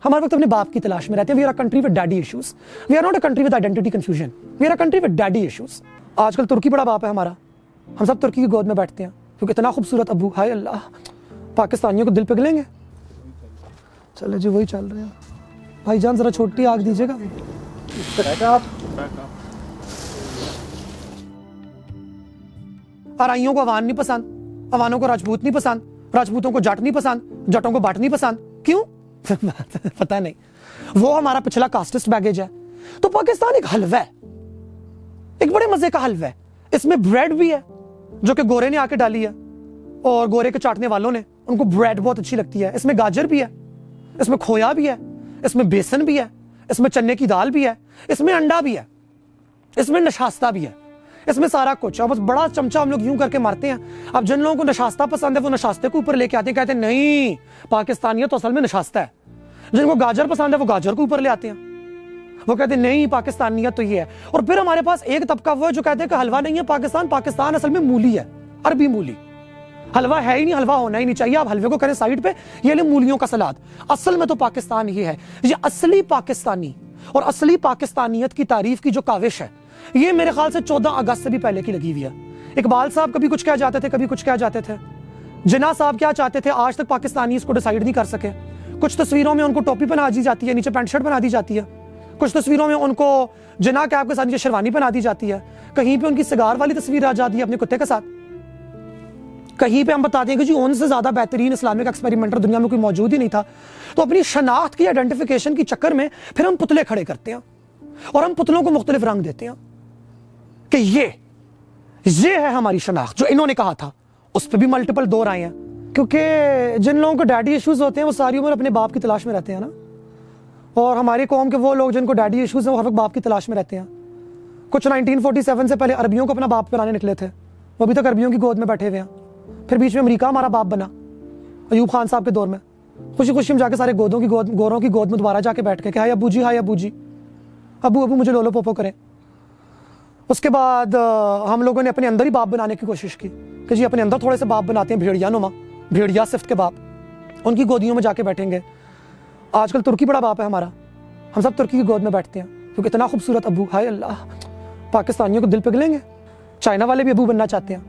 हमारे वक्त अपने बाप की तलाश में रहते हैं। We are a country with daddy issues. We are not a country with identity confusion. We are a country with daddy issues. आजकल तुर्की बड़ा बाप है हमारा, हम सब तुर्की की गोद में बैठते हैं क्योंकि इतना खूबसूरत अबू, हाय अल्लाह, पाकिस्तानियों को दिल पिघलेंगे। चले जी, वही चल रहे हैं। भाईजान जरा छोटी आग दीजिएगा। आराइयों को अवान नहीं पसंद, अवानों को राजपूत नहीं पसंद, राजपूतों को जट नहीं पसंद, जटों को बट नहीं पसंद। क्यों? पता नहीं, वो हमारा पिछला कास्टिस्ट बैगेज है। तो पाकिस्तान एक हलवा है, एक बड़े मजे का हलवा है। इसमें ब्रेड भी है जो कि गोरे ने आके डाली है और गोरे के चाटने वालों ने, उनको ब्रेड बहुत अच्छी लगती है। इसमें गाजर भी है, इसमें खोया भी है, इसमें बेसन भी है, इसमें चने की दाल भी है, इसमें अंडा भी है, इसमें नशास्ता भी है, इसमें सारा कुछ। और बस बड़ा चमचा हम लोग यूं करके मारते हैं। अब जिन लोगों को नशास्ता पसंद है वो नशास्ते को ऊपर लेके आते हैं, कहते हैं नहीं पाकिस्तानियत तो असल में नशास्ता है। जिनको गाजर पसंद है वो गाजर को ऊपर ले आते हैं, वो कहते हैं नहीं पाकिस्तानियत तो ये है। और फिर हमारे पास एक तबका वो है जो कहते हैं कि हलवा नहीं है पाकिस्तान, पाकिस्तान असल में मूली है, अरबी मूली। हलवा है ही नहीं, हलवा होना ही नहीं चाहिए। आप हलवे को करें साइड पे, ये ले मूलियों का सलाद। असल में तो पाकिस्तान ये है। ये असली पाकिस्तानी और असली पाकिस्तानियत की तारीफ की जो काविश है, ये मेरे ख्याल से 14 अगस्त से भी पहले की लगी हुई है। इकबाल साहब कभी कुछ कह जाते थे, कभी कुछ कह जाते थे। जिन्ना साहब क्या चाहते थे, आज तक पाकिस्तानी इसको डिसाइड नहीं कर सके। कुछ तस्वीरों में उनको टोपी पहना दी जाती है, नीचे पैंट शर्ट बना दी जाती है। कुछ तस्वीरों में उनको जिन्ना कैप के साथ नीचे शेरवानी पहना दी जाती है। कहीं पे उनकी सिगार वाली तस्वीर आ जाती है अपने कुत्ते के साथ। कहीं पे हम बताते हैं कि जी उनसे ज्यादा बेहतरीन इस्लामिक एक्सपेरिमेंटर दुनिया में कोई मौजूद ही नहीं था। तो अपनी शनाख्त की आइडेंटिफिकेशन के चक्कर में फिर हम पुतले खड़े करते हैं और हम पुतलों को मुख्तलिफ रंग देते हैं कि ये है हमारी शनाख्त। जो इन्होंने कहा था उस पर भी मल्टीपल दौर आए हैं, क्योंकि जिन लोगों को डैडी इश्यूज होते हैं वो सारी उम्र अपने बाप की तलाश में रहते हैं ना। और हमारी कौम के वो लोग जिनको डैडी इश्यूज हैं वो हर वक्त बाप की तलाश में रहते हैं। कुछ 1947 से पहले अरबियों को अपना बाप बनाने निकले थे, वो अभी तक अरबियों की गोद में बैठे हुए हैं। फिर बीच में अमेरिका हमारा बाप बना अयूब खान साहब के दौर में। खुशी खुशी हम जाके सारे गोरों की गोद में दोबारा जाके बैठ के हाय अबू जी, हाय अबू जी, अबू अबू मुझे लोलो पोपो करें। उसके बाद हम लोगों ने अपने अंदर ही बाप बनाने की कोशिश की कि जी अपने अंदर थोड़े से बाप बनाते हैं, भेड़िया नुमा, भेड़िया सिफ्त के बाप, उनकी गोदियों में जाके बैठेंगे। आजकल तुर्की बड़ा बाप है हमारा, हम सब तुर्की की गोद में बैठते हैं क्योंकि इतना खूबसूरत अबू, हाय अल्लाह, पाकिस्तानियों को दिल पिघलेंगे। चाइना वाले भी अबू बनना चाहते हैं,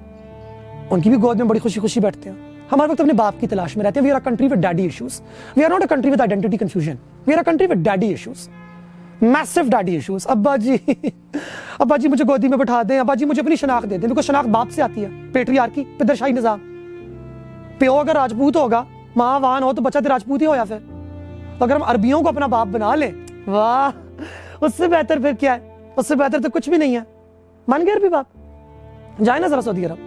उनकी भी गोद में बड़ी खुशी खुशी बैठते हैं। हमारे वक्त अपने बाप की तलाश में रहते हैं। We are a country with daddy issues. We are not a country with identity confusion. We are a country with daddy issues, massive daddy issues. अब्बा जी मुझे गोदी में बैठा दें, अब्बा जी मुझे अपनी शनाख्त दे दें। बिकॉज शनाख्त बाप से आती है, पेट्रियार्की, पिदरशाही निजाम। प्यो अगर राजपूत होगा, माँ वान हो तो बच्चा तो राजपूत ही हो। या फिर तो अगर हम अरबियों को अपना बाप बना लें, वाह, उससे बेहतर फिर क्या है? उससे बेहतर तो कुछ भी नहीं है। मान गए अरबी बाप? जाए ना जरा सऊदी अरब,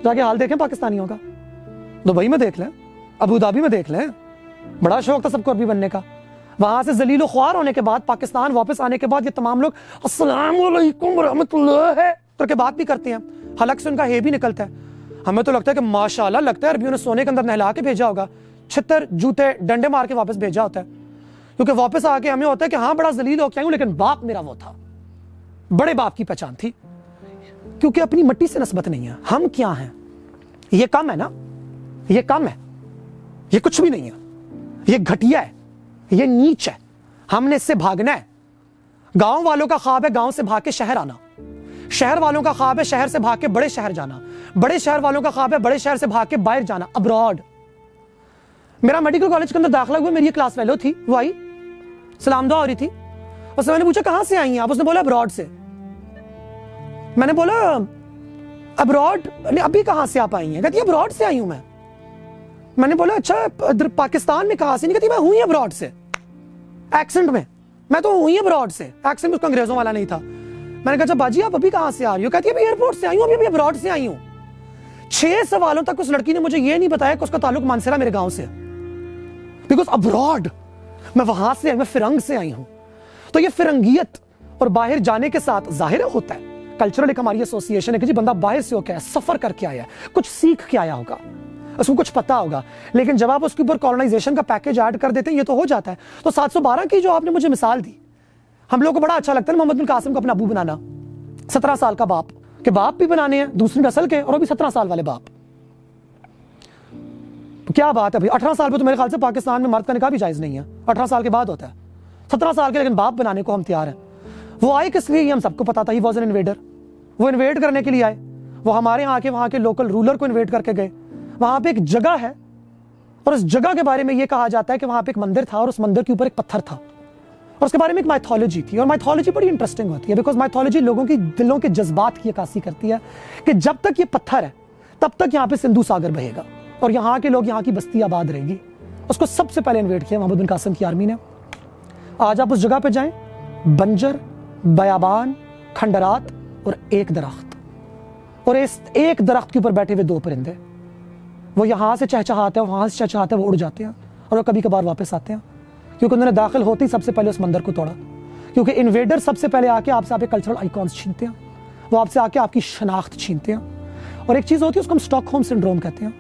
जाके हाल देखें पाकिस्तानियों का। दुबई में देख लें, अबू धाबी में देख लें, बड़ा शौक था सबको अरबी बनने का। वहां से जलीलो ख्वार होने के बाद पाकिस्तान वापस आने के बाद ये तमाम लोग अस्सलाम वालेकुम रहमतुल्लाह करके बात भी करते हैं, हलक से उनका हे भी निकलता है। हमें तो लगता है कि माशाल्लाह, लगता है अरबियों ने सोने के अंदर नहला के भेजा होगा, छितर जूते डंडे मार के वापस भेजा होता है। क्योंकि वापस आके हमें होता है कि हाँ बड़ा जलील हो क्या हूं, लेकिन बाप मेरा वो था, बड़े बाप की पहचान थी। क्योंकि अपनी मिट्टी से नस्बत नहीं है। हम क्या हैं? ये कम है ना, ये कम है, ये कुछ भी नहीं है, ये घटिया है, ये नीच है। हमने इससे भागना है। गांव वालों का ख्वाब है गांव से भाग के शहर आना, शहर वालों का ख्वाब है शहर से भाग के बड़े शहर जाना, बड़े शहर वालों का ख्वाब है बड़े शहर से भाग के बाहर जाना, अब्रॉड। मेरा मेडिकल कॉलेज के अंदर दाखिला हुआ, मेरी क्लास फेलो थी, वो आई, सलाम दुआ हो रही थी। उससे मैंने पूछा कहां से आई हैं आप? उसने बोला अब्रॉड से। मैंने बोला अब्रॉड, अभी कहां से आप आई हैं? कहती है अब्रॉड से आई हूं मैं। मैंने बोला अच्छा पाकिस्तान में कहां से? नहीं, कहती मैं हुई अब्रॉड से, एक्सेंट में। मैं तो हुई अब्रॉड से, एक्सेंट में उसका अंग्रेजों वाला नहीं था। मैंने कहा अच्छा बाजी आप अभी कहां से आ रही हो? कहती है अभी एयरपोर्ट से आई हूं, अभी अब्रॉड से आई हूं। 6 सवालों तक उस लड़की ने मुझे ये नहीं बताया कि उसका ताल्लुक मानसरा मेरे गांव से, बिकॉज अब्रॉड, मैं वहां से, मैं फिरंग से आई हूं। तो ये फिरंगियत और बाहर जाने के साथ जाहिर होता है, कल्चरल एक हमारी एसोसिएशन है कि जी बंदा बाहर से होकर सफर करके आया, कुछ सीख के आया होगा, उसको कुछ पता होगा। लेकिन जब आप उसके ऊपर कॉलोनाइजेशन का पैकेज ऐड कर देते हैं, ये तो हो जाता है। तो 712 की जो आपने मुझे मिसाल दी, हम लोग को बड़ा अच्छा लगता है मोहम्मद बिन कासिम को अपना अबू बनाना, 17 साल का बाप के बाप भी बनाने हैं, दूसरी नस्ल के, और भी 17 साल वाले बाप। क्या बात है भाई, 18 साल पे तो मेरे ख्याल से पाकिस्तान में मर्द का निकाह भी जायज़ नहीं है, 18 साल के बाद होता है, 17 साल के, लेकिन बाप बनाने को हम तैयार हैं। वो आए किस लिए, हम सबको पता था, ही वॉज एन इन्वेडर। वो इन्वेड करने के लिए आए, वो हमारे यहाँ के वहाँ के लोकल रूलर को इन्वेड करके गए। वहाँ पे एक जगह है और उस जगह के बारे में ये कहा जाता है कि वहाँ पे एक मंदिर था और उस मंदिर के ऊपर एक पत्थर था और उसके बारे में एक माइथोलॉजी थी। और माइथोलॉजी बड़ी इंटरेस्टिंग होती है, बिकॉज माइथोलॉजी लोगों की दिलों के जज्बात की अक्कासी करती है कि जब तक ये पत्थर है तब तक यहाँ पे सिंधु सागर बहेगा और यहाँ के लोग, यहाँ की बस्ती आबाद रहेगी। उसको सबसे पहले इन्वेड किया मोहम्मद बिन कासिम की आर्मी ने। आज आप उस जगह पे जाएं, बंजर, बयाबान, खंडरात और एक दरख्त, और इस एक दरख्त के ऊपर बैठे हुए 2 परिंदे। वो यहाँ से चहचहाते हैं, वहाँ से चहचहाते हैं, वो उड़ जाते हैं और वो कभी कभार वापस आते हैं, क्योंकि उन्होंने दाखिल होते ही सबसे पहले उस मंदिर को तोड़ा। क्योंकि इन्वेडर सबसे पहले आके आपसे आपके कल्चरल आइकॉन्स छीनते हैं, वो आपसे आके आपकी शनाख्त छीनते हैं। और एक चीज़ होती है उसको हम स्टॉकहोम सिंड्रोम कहते हैं,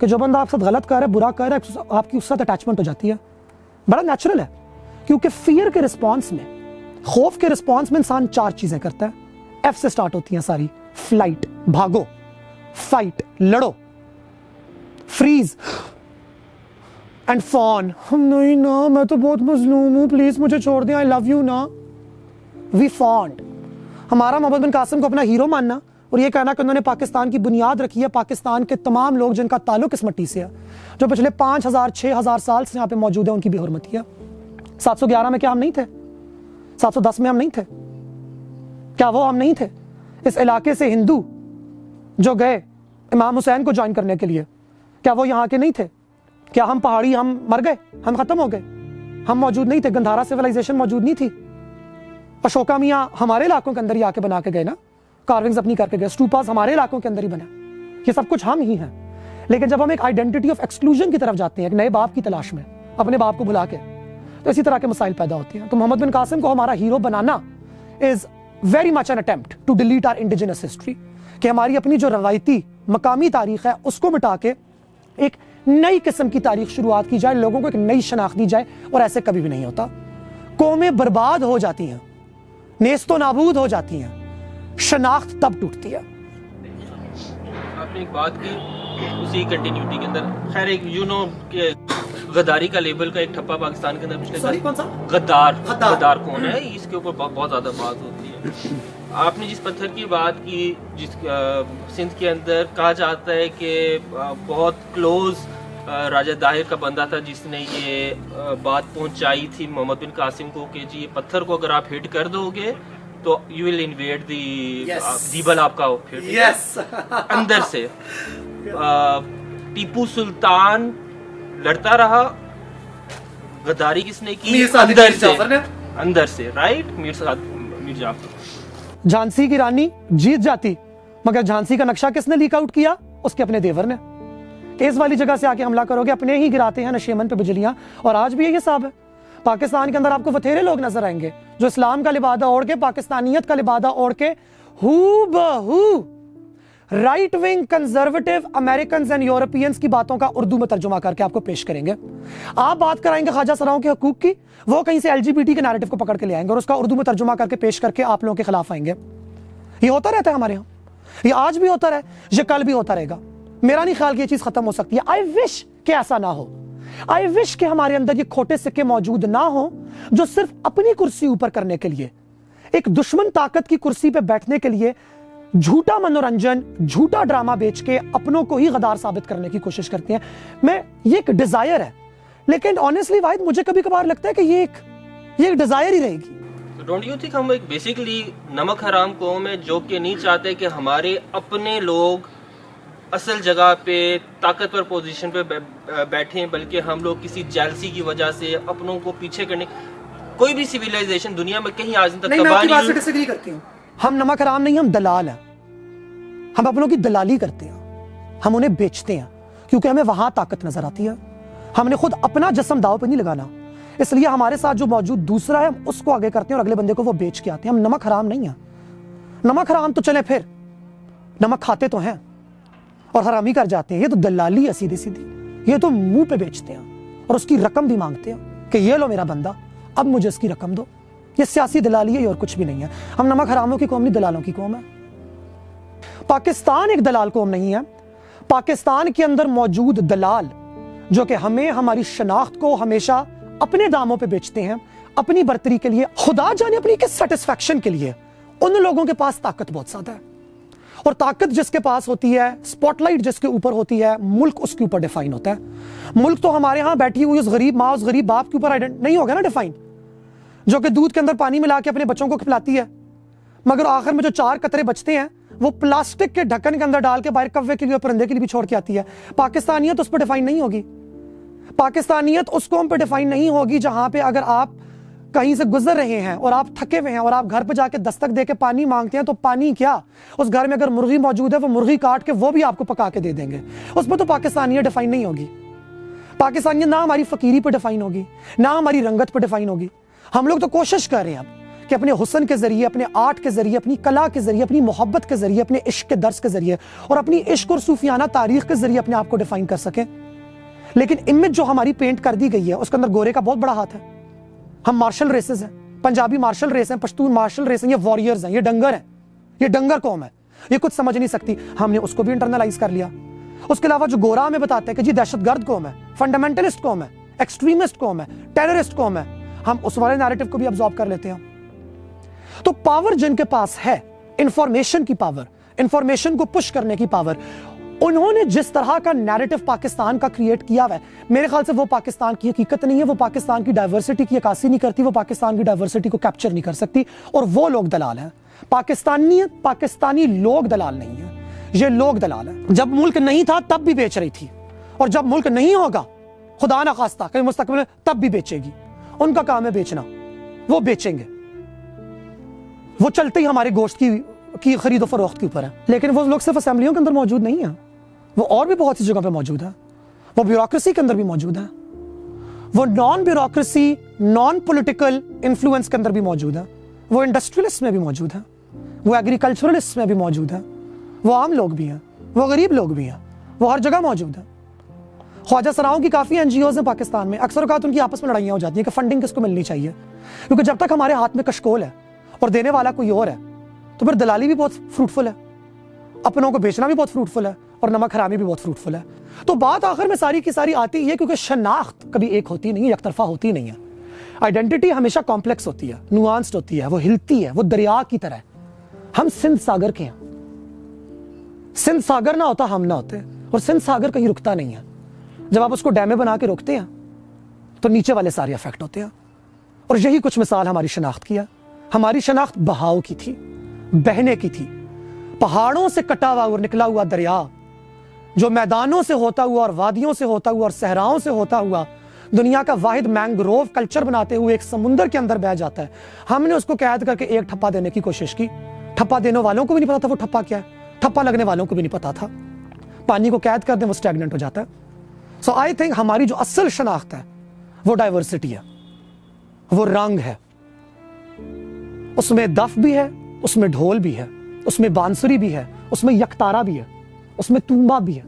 कि जो बंदा आपके साथ गलत कर रहा है, बुरा कर रहा है, आपकी उसके साथ अटैचमेंट हो जाती है। बड़ा नेचुरल है, क्योंकि फियर के रिस्पॉन्स में, खौफ के रिस्पॉन्स में इंसान 4 चीज़ें करता है। एफ से स्टार्ट होती हैं सारी, फ्लाइट भागो, फाइट लड़ो, फ्रीज एंड फॉन, नहीं ना मैं तो बहुत मजलूम हूं, प्लीज मुझे छोड़ दें, आई लव यू ना। We found. हमारा मोहम्मद बिन कासिम को अपना हीरो मानना और ये कहना कि उन्होंने पाकिस्तान की बुनियाद रखी है, पाकिस्तान के तमाम लोग जिनका ताल्लुक इस मट्टी से है, जो पिछले 5000 6000 साल से यहाँ पे मौजूद है, उनकी भी हुर्मत है। 711 में क्या हम नहीं थे? 710 में हम नहीं थे? क्या वो हम नहीं थे? इस इलाके से हिंदू जो गए इमाम हुसैन को ज्वाइन करने के लिए, क्या वो यहाँ के नहीं थे? क्या हम पहाड़ी, हम मर गए, हम खत्म हो गए, हम मौजूद नहीं थे? गंधारा सिविलाइजेशन मौजूद नहीं थी? अशोका मियाँ हमारे इलाकों के अंदर ही आके बना के गए ना, कार्विंग्स अपनी करके गए, स्टूपास हमारे इलाकों के अंदर ही बना। ये सब कुछ हम ही हैं। लेकिन जब हम एक आइडेंटिटी ऑफ एक्सक्लूजन की तरफ जाते हैं, एक नए बाप की तलाश में, अपने बाप को भुला के, तो इसी तरह के मसाइल पैदा होते हैं। तो मोहम्मद बिन कासिम को हमारा हीरो बनाना is very much an attempt to delete our indigenous history, कि हमारी अपनी जो रवायती मकामी तारीख है उसको मिटा के एक नई किस्म की तारीख शुरुआत की जाए, लोगों को एक नई शनाख्त दी जाए। और ऐसे कभी भी नहीं होता। कौमें बर्बाद हो जाती हैं, नेस्तो नाबूद हो जाती हैं, शनाख्त तब टूटती है। आपने एक बात की उसी कंटिन्यूटी के अंदर, खैर एक कि गद्दारी का लेबल का एक ठप्पा पाकिस्तान के अंदर पिछले कौन सा? गद्दार कौन है, इसके ऊपर बहुत ज्यादा बात होती है। आपने जिस पत्थर की बात की, जिस सिंध के अंदर कहा जाता है कि बहुत क्लोज राजा दाहिर का बंदा था जिसने ये बात पहुंचाई थी मोहम्मद बिन कासिम को कि जी ये पत्थर को अगर आप हिट कर दोगे तो यू विल इन्वेड दीबल आपका अंदर से। टीपू सुल्तान लड़ता रहा, गद्दारी किसने की? अंदर से राइट, मीर जाफर। झांसी की रानी जीत जाती, मगर झांसी का नक्शा किसने लीक आउट किया? उसके अपने देवर ने। इस वाली जगह से आके हमला करोगे, अपने ही गिराते हैं नशेमन पे बिजलियां। और आज भी यही हिसाब है। पाकिस्तान के अंदर आपको बथेरे लोग नजर आएंगे जो इस्लाम का लिबादा ओढ़ के, पाकिस्तानियत का लिबादा ओढ़ के हूबहू right wing conservative American and Europeans की बातों का उर्दू में तर्जुमा करके आपको पेश करेंगे। आप बात कराएंगे ख्वाजा सराओं के हकूक की, वो कहीं से एलजीबीटी के नैरेटिव को पकड़ के ले आएंगे और उसका उर्दू में तर्जुमा करके पेश करके आप लोगों के खिलाफ आएंगे। ये होता रहता है हमारे यहाँ, ये आज भी होता रहे, ये कल भी होता रहेगा। मेरा नहीं ख्याल कि ये चीज खत्म हो सकती है। आई विश कि ऐसा ना हो। आई विश कि हमारे अंदर ये खोटे सिक्के मौजूद ना हो जो सिर्फ अपनी कुर्सी ऊपर करने के लिए, एक दुश्मन ताकत की कुर्सी पे बैठने के लिए झूठा मनोरंजन, झूठा ड्रामा बेच के अपनों को ही गद्दार साबित करने की कोशिश करते हैं। मैं ये एक डिजायर है, लेकिन ऑनेस्टली वाहिद मुझे कभी कभार लगता है कि ये एक डिजायर ही रहेगी। डोंट यू थिंक हम एक बेसिकली नमक हराम कौम है जो कि नहीं चाहते कि हमारे अपने लोग असल जगह पे ताकतवर पोजीशन पे बैठे, बल्कि हम लोग किसी जेलसी की वजह से अपनों को पीछे करने, कोई भी सिविलाइजेशन दुनिया में कहीं आज तक तबाह नहीं करती हूँ। हम नमक हराम नहीं, हम दलाल हैं। हम अपनों की दलाली करते हैं, हम उन्हें बेचते हैं क्योंकि हमें वहां ताकत नजर आती है। हमने खुद अपना जिस्म दाव पे नहीं लगाना, इसलिए हमारे साथ जो मौजूद दूसरा है हम उसको आगे करते हैं और अगले बंदे को वो बेच के आते हैं। हम नमक हराम नहीं है। नमक हराम तो चले फिर, नमक खाते तो हैं और हरामी कर जाते हैं। ये तो दलाली है सीधी सीधी, ये तो मुंह पे बेचते हैं और उसकी रकम भी मांगते हैं कि ये लो मेरा बंदा, अब मुझे इसकी रकम दो। ये सियासी दलाली है और कुछ भी नहीं है। हम नमक हरामों की कौम नहीं, दलालों की कौम है। पाकिस्तान एक दलाल कौम नहीं है। पाकिस्तान के अंदर मौजूद दलाल जो कि हमें हमारी शनाख्त को हमेशा अपने दामों पे बेचते हैं, अपनी बर्तरी के लिए, खुदा जाने अपनी के सेटिस्फैक्शन के लिए। उन लोगों के पास ताकत बहुत ज्यादा है, और ताकत जिसके पास होती है, स्पॉटलाइट जिसके ऊपर होती है, मुल्क उसके ऊपर डिफाइन होता है। मुल्क तो हमारे यहाँ बैठी हुई उस गरीब माँ, उस गरीब बाप के ऊपर नहीं होगा ना डिफाइन, जो कि दूध के अंदर पानी मिला के अपने बच्चों को खिलाती है, मगर आखिर में जो 4 कतरे बचते हैं वो प्लास्टिक के ढक्कन के अंदर डाल के बाहर कव्वे के लिए, परिंदे के लिए भी छोड़ के आती है। पाकिस्तानियत उस पर डिफाइन नहीं होगी। पाकिस्तानियत उस कौम पर डिफाइन नहीं होगी जहां पे अगर आप कहीं से गुजर रहे हैं और आप थके हुए हैं और आप घर पे जाके दस्तक दे के पानी मांगते हैं, तो पानी क्या, उस घर में अगर मुर्गी मौजूद है वो मुर्गी काट के वो भी आपको पका के दे देंगे। उसमें तो पाकिस्तानियत डिफाइन नहीं होगी। पाकिस्तानियत ना हमारी फकीरी पर डिफाइन होगी, ना हमारी रंगत पर डिफाइन होगी। हम लोग तो कोशिश कर रहे हैं अब कि अपने हुस्न के जरिए, अपने आर्ट के जरिए, अपनी कला के जरिए, अपनी मोहब्बत के जरिए, अपने इश्क के दर्स के जरिए और अपनी इश्क और सूफियाना तारीख के जरिए अपने आप को डिफाइन कर सकें। लेकिन इमेज जो हमारी पेंट कर दी गई है उसके अंदर गोरे का बहुत बड़ा हाथ है। हम मार्शल रेसेस हैं, पंजाबी मार्शल रेस हैं, पश्तून मार्शल रेस हैं, ये वॉरियर्स हैं, ये डंगर हैं, ये डंगर कौम है, ये कुछ समझ नहीं सकती। हमने उसको भी इंटरनलाइज कर लिया। उसके अलावा जो गोरा हमें बताते हैं कि जी दहशतगर्द कौम है, फंडामेंटलिस्ट कौम है, एक्सट्रीमिस्ट कौम है, टेररिस्ट कौम है, हम उस वाले नैरेटिव को भी अब्सॉर्ब कर लेते हैं। तो पावर जिनके पास है, इंफॉर्मेशन की पावर, इंफॉर्मेशन को पुश करने की पावर, उन्होंने जिस तरह का नैरेटिव पाकिस्तान का क्रिएट किया हुआ है, मेरे ख्याल से वो पाकिस्तान की हकीकत नहीं है, वो पाकिस्तान की डाइवर्सिटी की अक्कासी नहीं करती, वो पाकिस्तान की डाइवर्सिटी को कैप्चर नहीं कर सकती, और वो लोग दलाल हैं। पाकिस्तानी लोग दलाल नहीं है, ये लोग दलाल हैं। जब मुल्क नहीं था तब भी बेच रही थी, और जब मुल्क नहीं होगा खुदा ना खास्ता कहीं मुस्तकबिल में तब भी बेचेगी। उनका काम है बेचना, वो बेचेंगे, वो चलते ही हमारे गोश्त की खरीदो फरोख्त के ऊपर है। लेकिन वो लोग सिर्फ असेंबलियों के अंदर मौजूद नहीं है, वो और भी बहुत सी जगह पे मौजूद है, वो ब्यूरोक्रेसी के अंदर भी मौजूद है, वो non bureaucracy, non political influence के अंदर भी मौजूद है, वो इंडस्ट्रियलिस्ट में भी मौजूद है, वो एग्रीकल्चरलिस्ट में भी मौजूद है, वो आम लोग भी हैं, वो गरीब लोग भी हैं, वो हर जगह मौजूद है। ख्वाजा सराओं की काफ़ी एनजीओज हैं पाकिस्तान में, अक्सर औकात उनकी आपस में लड़ाइयाँ हो जाती हैं कि फंडिंग किसको मिलनी चाहिए, क्योंकि जब तक हमारे हाथ में कशकोल है और देने वाला कोई और है तो फिर दलाली भी बहुत फ्रूटफुल है, अपनों को बेचना भी बहुत फ्रूटफुल है, और नमक हरामी भी बहुत फ्रूटफुल है। तो बात आखिर में सारी की सारी आती है क्योंकि शनाख्त कभी एक होती नहीं है, एक तरफा होती नहीं है। आइडेंटिटी हमेशा कॉम्प्लेक्स होती है, नुआंस्ड होती है, वो हिलती है, वो दरिया की तरह। हम सिंध सागर के हैं, सिंध सागर ना होता हम ना होते, और सिंध सागर कहीं रुकता नहीं है। जब आप उसको डैमे बना के रोकते हैं तो नीचे वाले सारे अफेक्ट होते हैं, और यही कुछ मिसाल हमारी शनाख्त की है। हमारी शनाख्त बहाव की थी, बहने की थी, पहाड़ों से कटा हुआ और निकला हुआ दरिया जो मैदानों से होता हुआ और वादियों से होता हुआ और सहराओं से होता हुआ दुनिया का वाहिद मैंग्रोव कल्चर बनाते हुए एक समुंदर के अंदर बह जाता है। हमने उसको कैद करके एक ठप्पा देने की कोशिश की। ठप्पा देने वालों को भी नहीं पता था वो ठप्पा क्या है, ठप्पा लगने वालों को भी नहीं पता था। पानी को कैद कर दें वो स्टैग्नेंट हो जाता है। सो आई थिंक हमारी जो असल शनाख्त है वो डाइवर्सिटी है, वो रंग है, उसमें दफ भी है, उसमें ढोल भी है, उसमें बांसुरी भी है, उसमें यकतारा भी है, उसमें तूंबा भी है,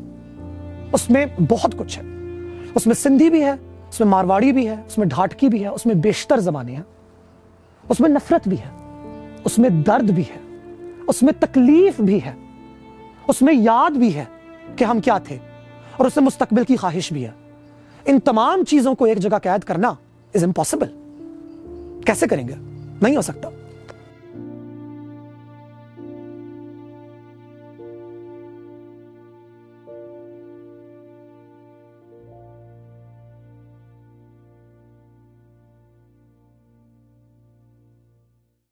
उसमें बहुत कुछ है। उसमें सिंधी भी है, उसमें मारवाड़ी भी है, उसमें ढाटकी भी है, उसमें बेशतर ज़बानें हैं, उसमें नफरत भी है, उसमें दर्द भी है, उसमें तकलीफ भी है, उसमें याद भी है कि हम क्या थे, और उसमें मुस्तकबिल की ख्वाहिश भी है। इन तमाम चीज़ों को एक जगह कैद करना इज इम्पॉसिबल। कैसे करेंगे? नहीं हो सकता।